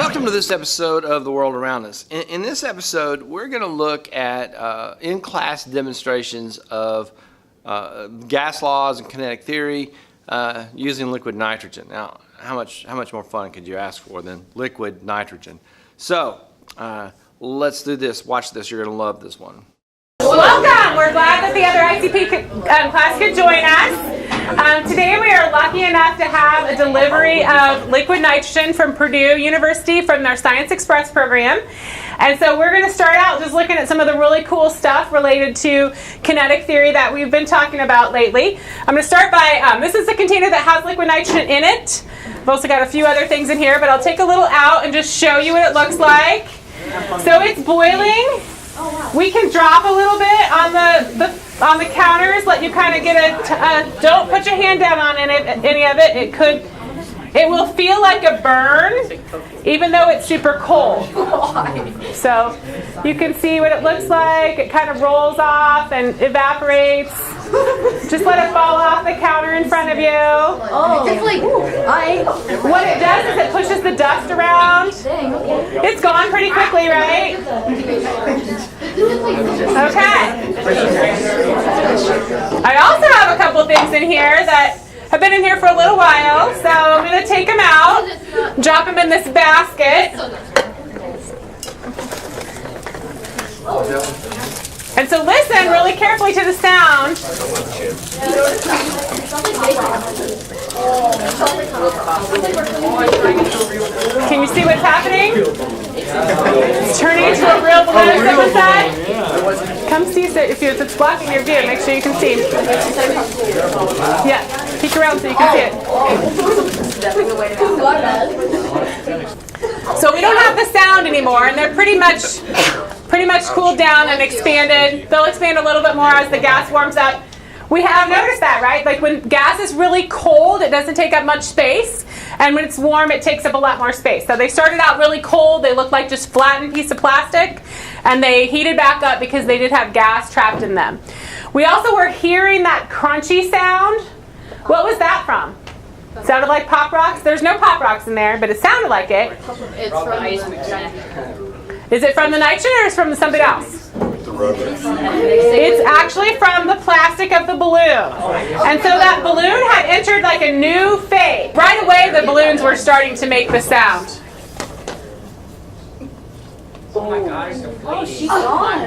Welcome to this episode of The World Around Us. In this episode, we're going to look at in-class demonstrations of gas laws and kinetic theory using liquid nitrogen. Now, how much more fun could you ask for than liquid nitrogen? So, let's do this. Watch this. You're going to love this one. Welcome! We're glad that the other ICP class could join us. Today we are lucky enough to have a delivery of liquid nitrogen from Purdue University from their Science Express program. And so we're going to start out just looking at some of the really cool stuff related to kinetic theory that we've been talking about lately. I'm going to start by, this is the container that has liquid nitrogen in it. I've also got a few other things in here, but I'll take a little out and just show you what it looks like. So it's boiling. We can drop a little bit on the counters, let you kind of get a, don't put your hand down on any of it. It will feel like a burn, even though it's super cold. So you can see what it looks like. It kind of rolls off and evaporates. Just let it fall off the counter in front of you. What it does is it pushes the dust around. It's gone pretty quickly, right? Okay. I also have a couple things in here that have been in here for a little while, so I'm going to take them out, drop them in this basket. And so listen really carefully to the sound. Can you see what's happening? It's turning into a real balloon up inside. Come see if it's blocking your view. Make sure you can see. Yeah, peek around so you can see it. So we don't have the sound anymore, and they're pretty much cooled down and expanded. They'll expand a little bit more as the gas warms up. We have noticed that, right? Like when gas is really cold, it doesn't take up much space. And when it's warm, it takes up a lot more space. So they started out really cold. They looked like just flattened piece of plastic. And they heated back up because they did have gas trapped in them. We also were hearing that crunchy sound. What was that from? Sounded like Pop Rocks? There's no Pop Rocks in there, but it sounded like it. It's from ice cream. Is it from the nitrogen or is it from something else? It's actually from the plastic of the balloon. And so that balloon had entered like a new phase. Right away the balloons were starting to make the sound. Oh my gosh. Oh, she's gone.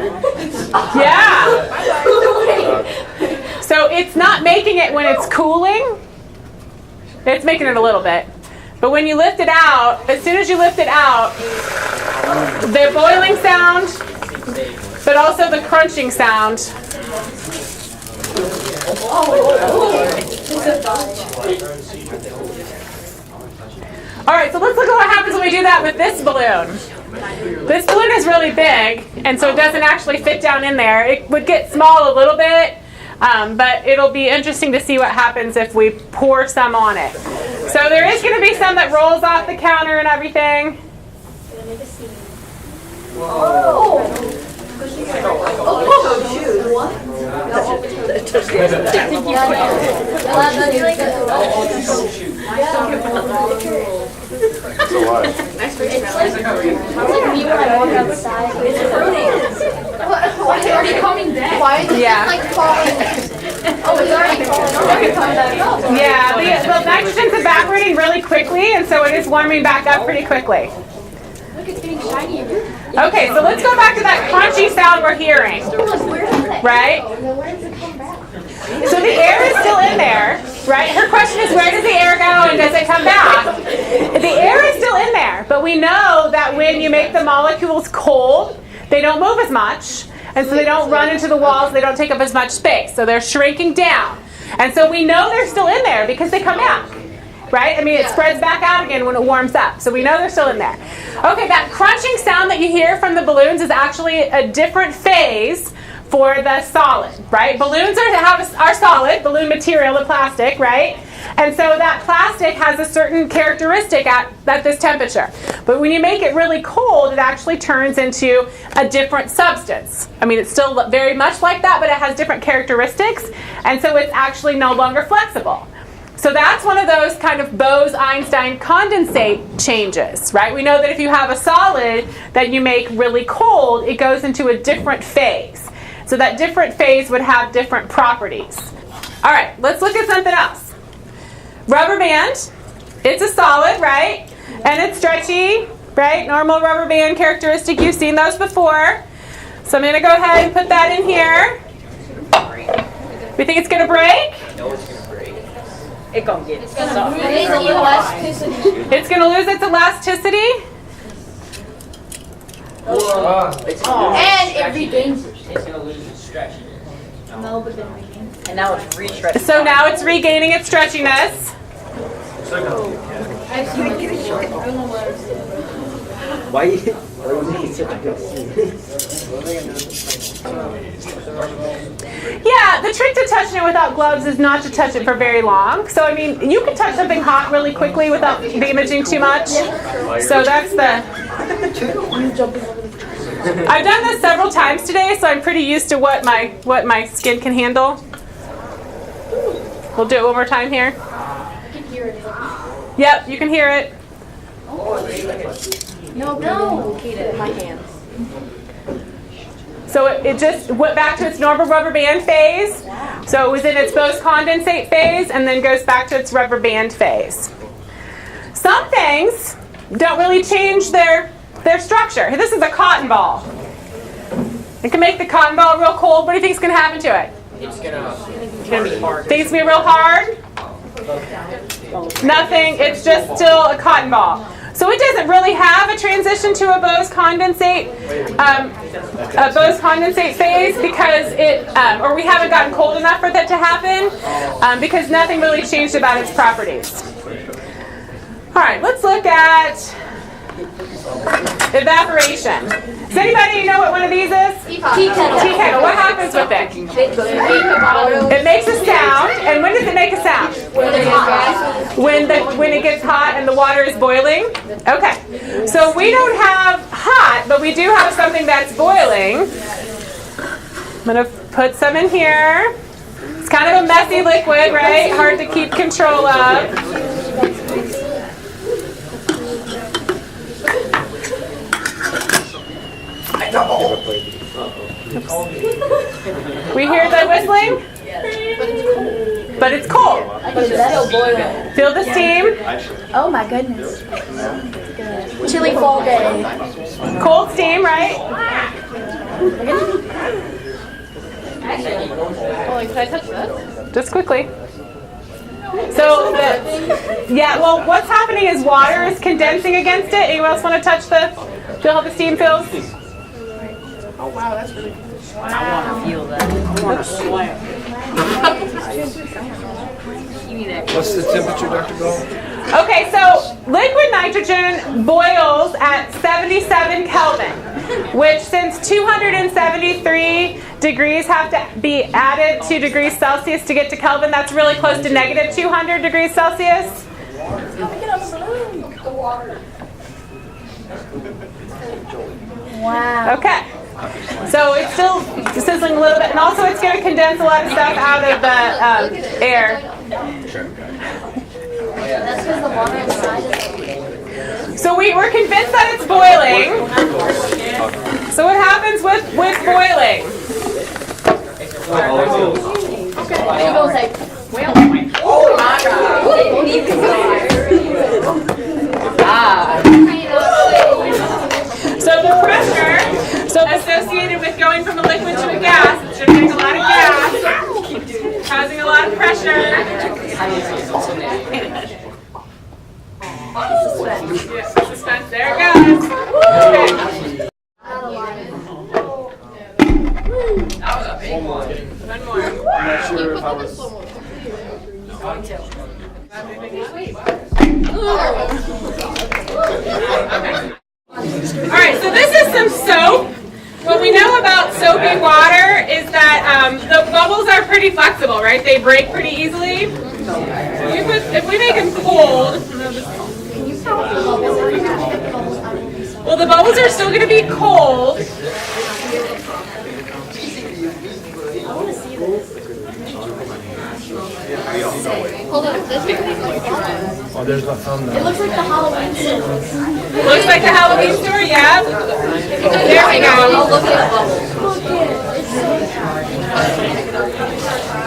Yeah. So it's not making it when it's cooling. It's making it a little bit. But when you lift it out, as soon as you lift it out, the boiling sound, but also the crunching sound. All right, so let's look at what happens when we do that with this balloon. This balloon is really big, and so it doesn't actually fit down in there. It would get small a little bit, but it'll be interesting to see what happens if we pour some on it. So there is going to be some that rolls off the counter and everything. It's already coming down. Why is it like falling? Oh, it's already falling. Yeah, the nitrogen's evaporating really quickly, and so it is warming back up pretty quickly. Look, it's getting shiny. Okay, so let's go back to that crunchy sound we're hearing. Right? So the air is still in there, right? Her question is, where does the air go and does it come back? The air is still in there, but we know that when you make the molecules cold, they don't move as much, and so they don't run into the walls, they don't take up as much space, so they're shrinking down. And so we know they're still in there because they come back, right? I mean, it spreads back out again when it warms up, so we know they're still in there. Okay, that crunching sound that you hear from the balloons is actually a different phase for the solid, right? Balloons are solid, balloon material, the plastic, right? And so that plastic has a certain characteristic at this temperature. But when you make it really cold, it actually turns into a different substance. I mean, it's still very much like that, but it has different characteristics. And so it's actually no longer flexible. So that's one of those kind of Bose-Einstein condensate changes, right? We know that if you have a solid that you make really cold, it goes into a different phase. So that different phase would have different properties. All right, let's look at something else. Rubber band, it's a solid, right? And it's stretchy, right? Normal rubber band characteristic, you've seen those before. So I'm going to go ahead and put that in here. We think it's going to break? It's gonna get soft. It's going to lose its elasticity. And it regains it. It's gonna lose its stretchiness. No, but then regains it. And now it's re-stretching. So now it's regaining its stretchiness. Why you making such a big scene? Yeah, the trick to touching it without gloves is not to touch it for very long. So, I mean, you can touch something hot really quickly without damaging too much. So that's the... I've done this several times today, so I'm pretty used to what my skin can handle. We'll do it one more time here. You can hear it. Yep, you can hear it. No. My hands. So it just went back to its normal rubber band phase. So it was in its Bose-condensate phase and then goes back to its rubber band phase. Some things don't really change their structure. This is a cotton ball. It can make the cotton ball real cold. What do you think is going to happen to it? It's gonna be hard. Think it's going to be real hard? Nothing. It's just still a cotton ball. So it doesn't really have a transition to a Bose-condensate phase because or we haven't gotten cold enough for that to happen because nothing really changed about its properties. All right, let's look at evaporation. Does anybody know what one of these is? Tea kettle. Tea kettle. What happens with it? It makes a sound. And when does it make a sound? When it gets hot and the water is boiling? Okay. So we don't have hot, but we do have something that's boiling. I'm going to put some in here. It's kind of a messy liquid, right? Hard to keep control of. We hear the whistling? But it's cold. Feel the steam. Oh my goodness. Chilly fall day. Cold steam, right? Can I touch this? Just quickly. So, well, what's happening is water is condensing against it. Anyone else want to touch feel how the steam feels? Oh wow, that's really good. I want to feel that. I want to slam. What's the temperature, Dr. Gull? Okay, so liquid nitrogen boils at 77 Kelvin, which since 273 degrees have to be added 2 degrees Celsius to get to Kelvin, that's really close to negative 200 degrees Celsius. Wow. Okay. So it's still sizzling a little bit, and also it's going to condense a lot of stuff out of the air. That's because the water inside is... So we're convinced that it's boiling. So what happens with boiling? She goes like... So the pressure, associated with going from a liquid to a gas, it's generating a lot of gas, causing a lot of pressure. Suspense. There it goes. Okay. That was a big one. One more. I'm not sure if I was. All right, so this is some soap. What we know about soapy water is that the bubbles are pretty flexible, right? They break pretty easily. If we make them cold, well, the bubbles are still going to be cold. Hold on, this one. Oh, there's the thumbnail. It looks like the Halloween store. Looks like the Halloween store, yeah. There we go. Look at bubbles.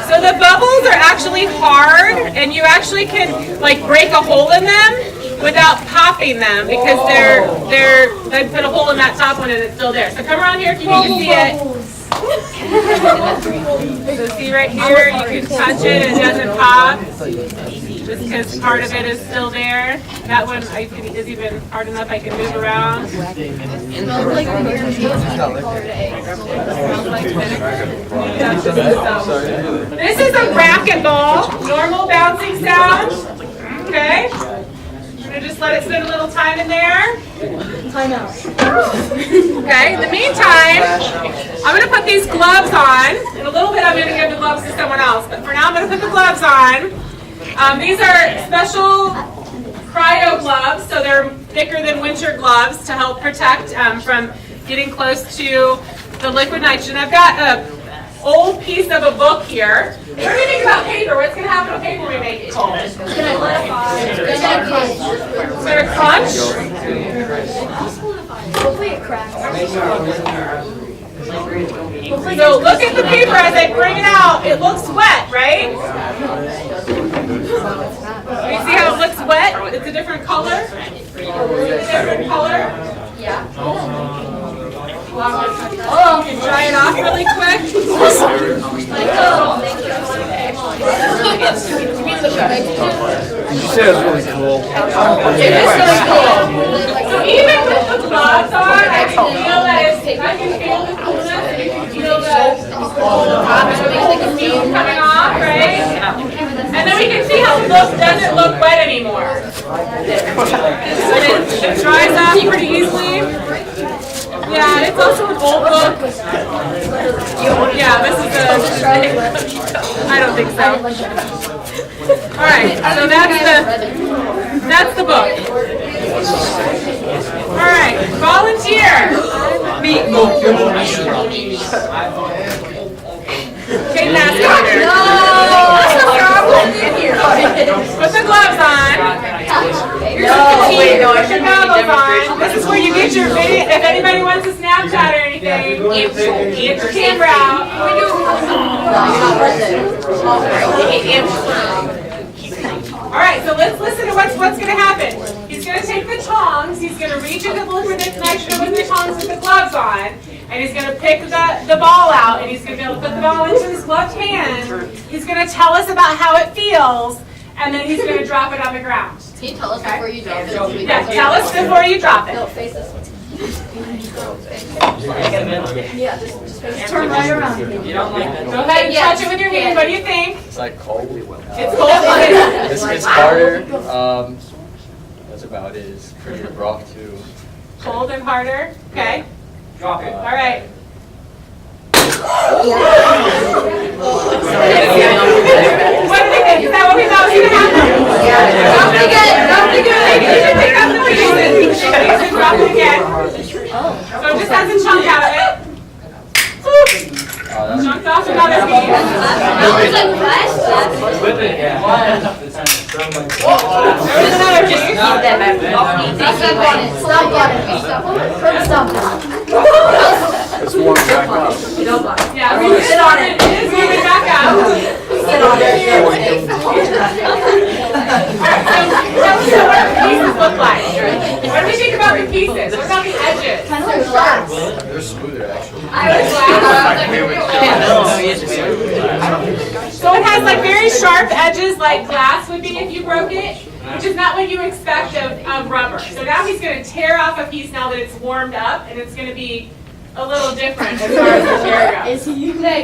So the bubbles are actually hard, and you actually can like break a hole in them without popping them because they put a hole in that top one and it's still there. So come around here if you need to see it. So see right here, you can touch it and it doesn't pop. Just because part of it is still there. That one is even hard enough I can move around. This is a racquetball, normal bouncing sound. Okay. I'm going to just let it spend a little time in there. Time out. Okay, in the meantime, I'm going to put these gloves on. In a little bit I'm going to give the gloves to someone else, but for now I'm going to put the gloves on. These are special cryo gloves, so they're thicker than winter gloves to help protect from getting close to the liquid nitrogen. I've got an old piece of a book here. What do you think about paper? What's going to happen to paper when we make it cold? It's going to crunch. Hopefully it cracks. So look at the paper as I bring it out. It looks wet, right? You see how it looks wet? It's a different color. It's a different color. Yeah. Oh, you can dry it off really quick. You said it was really cool. It is really cool. So even with the gloves on, I can feel that I can feel the coolness, and you can feel the steam coming off, right? And then we can see how it doesn't look wet anymore. It dries off pretty easily. Yeah, it's also an old book. Yeah, this is I don't think so. All right, so that's the book. All right, volunteer. Okay, mask on. Put the gloves on. Put your goggles on. This is where you get your video. If anybody wants to Snapchat or anything, get your camera out. All right, so let's listen to what's going to happen. He's going to take the tongs. He's going to reach into the liquid nitrogen with the tongs with the gloves on, and he's going to pick the ball out, and he's going to be able to put the ball into his gloved hand. He's going to tell us about how it feels, and then he's going to drop it on the ground. Can you tell us before you drop it? Yeah, tell us before you drop it. No, face this one. Yeah, just turn right around. Go ahead and touch it with your hand. What do you think? It's like cold. It's cold. It's harder. That's about it. It's pretty rough too. Cold and harder. Okay. Drop it. All right. What do they think? Is that what we thought was going to happen? Drop it again. Drop it again. You should pick up the pieces. And drop it again. So it just has a chunk out of it. Chunked off another piece. There's another piece. Stop. It's warm back up. Yeah, sit on it. It is moving back up. Sit on it. Alright, so what do the pieces look like? What do we think about the pieces? What about the edges? Kind of like glass. They're smoother actually. So it has like very sharp edges like glass would be if you broke it, which is not what you expect of rubber. So now he's going to tear off a piece now that it's warmed up, and it's going to be a little different as far as the tear goes.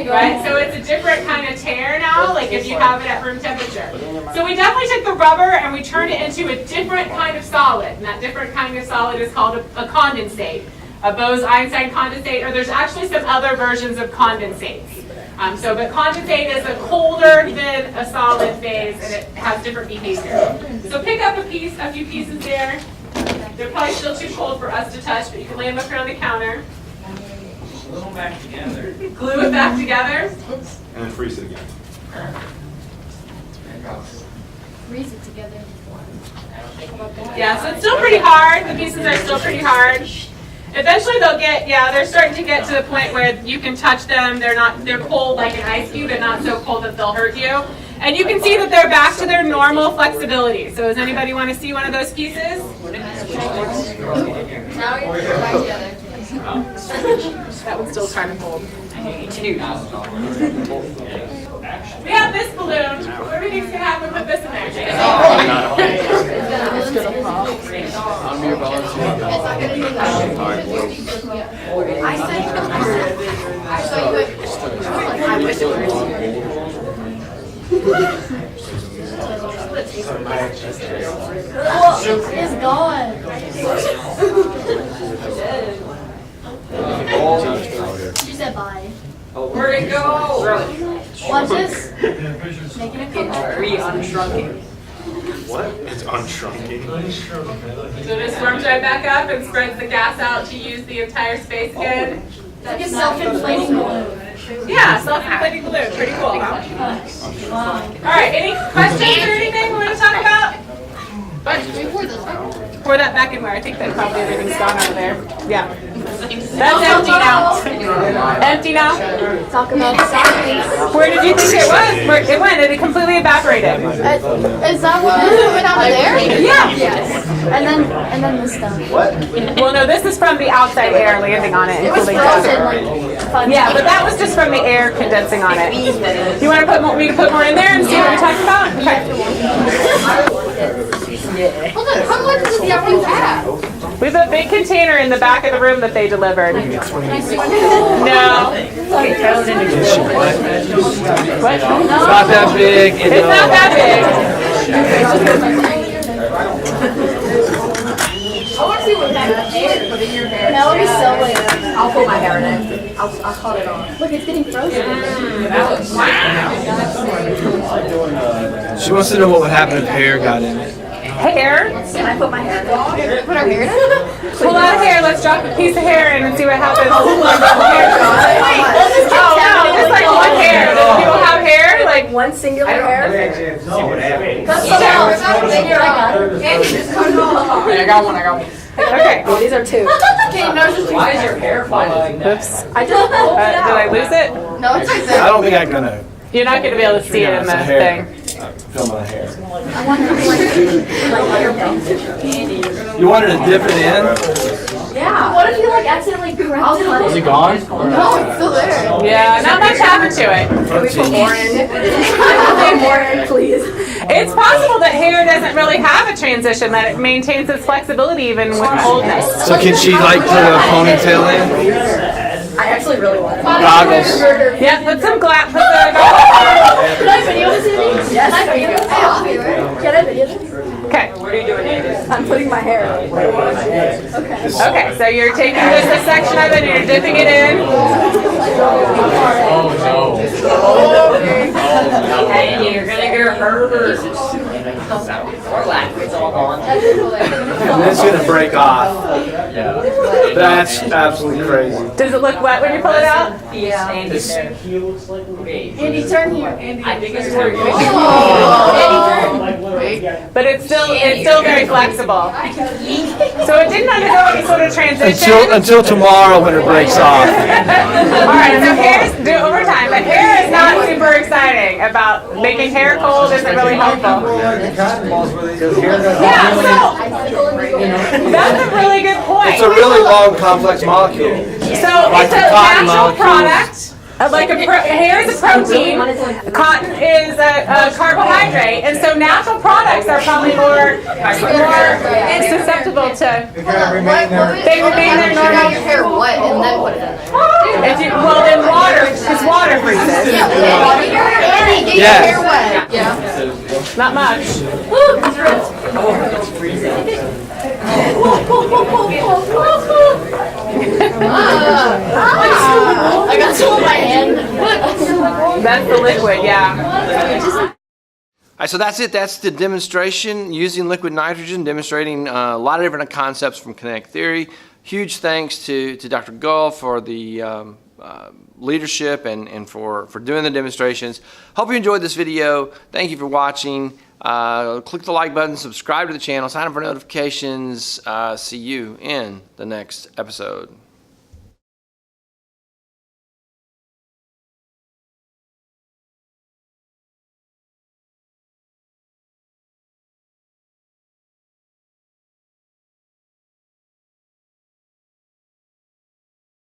Right? So it's a different kind of tear now, like if you have it at room temperature. So we definitely took the rubber and we turned it into a different kind of solid, and that different kind of solid is called a condensate, a Bose-Einstein condensate, or there's actually some other versions of condensates. But condensate is a colder than a solid phase, and it has different behavior. So pick up a few pieces there. They're probably still too cold for us to touch, but you can lay them up here on the counter. Glue them back together. Glue it back together. And then freeze it again. freeze it together. Yeah, so it's still pretty hard. The pieces are still pretty hard. Eventually they'll get, they're starting to get to the point where you can touch them. They're cold like an ice cube, but not so cold that they'll hurt you. And you can see that they're back to their normal flexibility. So does anybody want to see one of those pieces? Now you're back together. That one's still kind of cold. We have this balloon. What do you think's going to happen with this in there? It's gonna pop. I wish it were. It's gone. She said bye. Where'd it go? Watch this. Making a picture. Unshrunken. What? It's unshrinking. So this warms right back up and spreads the gas out to use the entire space again. It's like a self-inflating balloon. Yeah, self-inflating balloon. Pretty cool, huh? All right, any questions or anything we want to talk about? Pour that back in where I think that probably everything's gone out of there. Yeah. That's empty now. Empty now? Talk about science. Where did you think it was? Where it went? It completely evaporated. Is that what went out of there? Yeah. Yes. And then this stuff. Well, no, this is from the outside air landing on it. It was frozen, like fun. Yeah, but that was just from the air condensing on it. You want to put more? We can put more in there and see what we talked about. Okay. Hold on, how much does the everything have? We have a big container in the back of the room that they delivered. No. Okay, throw it in the What? It's not that big. It's not that big. I want to see what kind of hair put in your hair. Melody's so like. I'll put my hair in it. I'll cut it on. Look, it's getting frozen. She wants to know what would happen if hair got in it. Hair. Can I put my hair in it? Put our hair in. Pull out a hair. Let's drop a piece of hair in and see what happens. Oh no, just like one hair. Do people have hair? Like One singular hair? That's so long. Here, I got it. I got one. okay. These are two. Okay, no, just Why is your hair falling? Oops. I just pulled it Did out. I lose it? no, it's like I that. don't think I'm gonna You're not going to be able to see it in the thing. film my hair. I wonder if You wanted to dip it in? Yeah. what if you like accidentally grabbed it? Is it gone? No, it's still there. Yeah, not much happened to it. Can we put more in? More in, please. It's possible that hair doesn't really have a transition, that it maintains its flexibility even with coldness. So can she like put a ponytail in? I actually really want it. Goggles. Yeah, put the goggles Can I video this in? Yes. Can I video this? I'll video it. Can I video this? Okay. What are you doing, Andy? I'm putting my hair in. Okay, so you're taking just a section of it and you're dipping it in. Oh no. Hey, you're gonna get hurt. Relax, it's all gone. And it's gonna break off. Yeah. That's absolutely crazy. Does it look wet when you pull it out? Yeah. This- Andy, turn here. Andy. I think it's working. But it's still very flexible. So it didn't undergo any sort of transition. Until tomorrow when it breaks off. Alright, so hair, do it over time, but hair is not super exciting about making hair cold isn't really helpful. Yeah, so that's a really good point. It's a really long, complex molecule. So it's a Like the cotton natural molecules. product. Hair is a protein, cotton is a carbohydrate, and so natural products are probably more susceptible to. They remain their Got normal. your hair wet and then put it in there. Well, then water, because water freezes. Andy, get Yes. your hair wet. Yeah. Not much. I got some on my hand. That's the liquid, yeah. All right, so that's it. That's the demonstration using liquid nitrogen, demonstrating a lot of different concepts from kinetic theory. Huge thanks to Dr. Gull for the leadership and for doing the demonstrations. Hope you enjoyed this video. Thank you for watching. Click the like button, subscribe to the channel, sign up for notifications. See you in the next episode.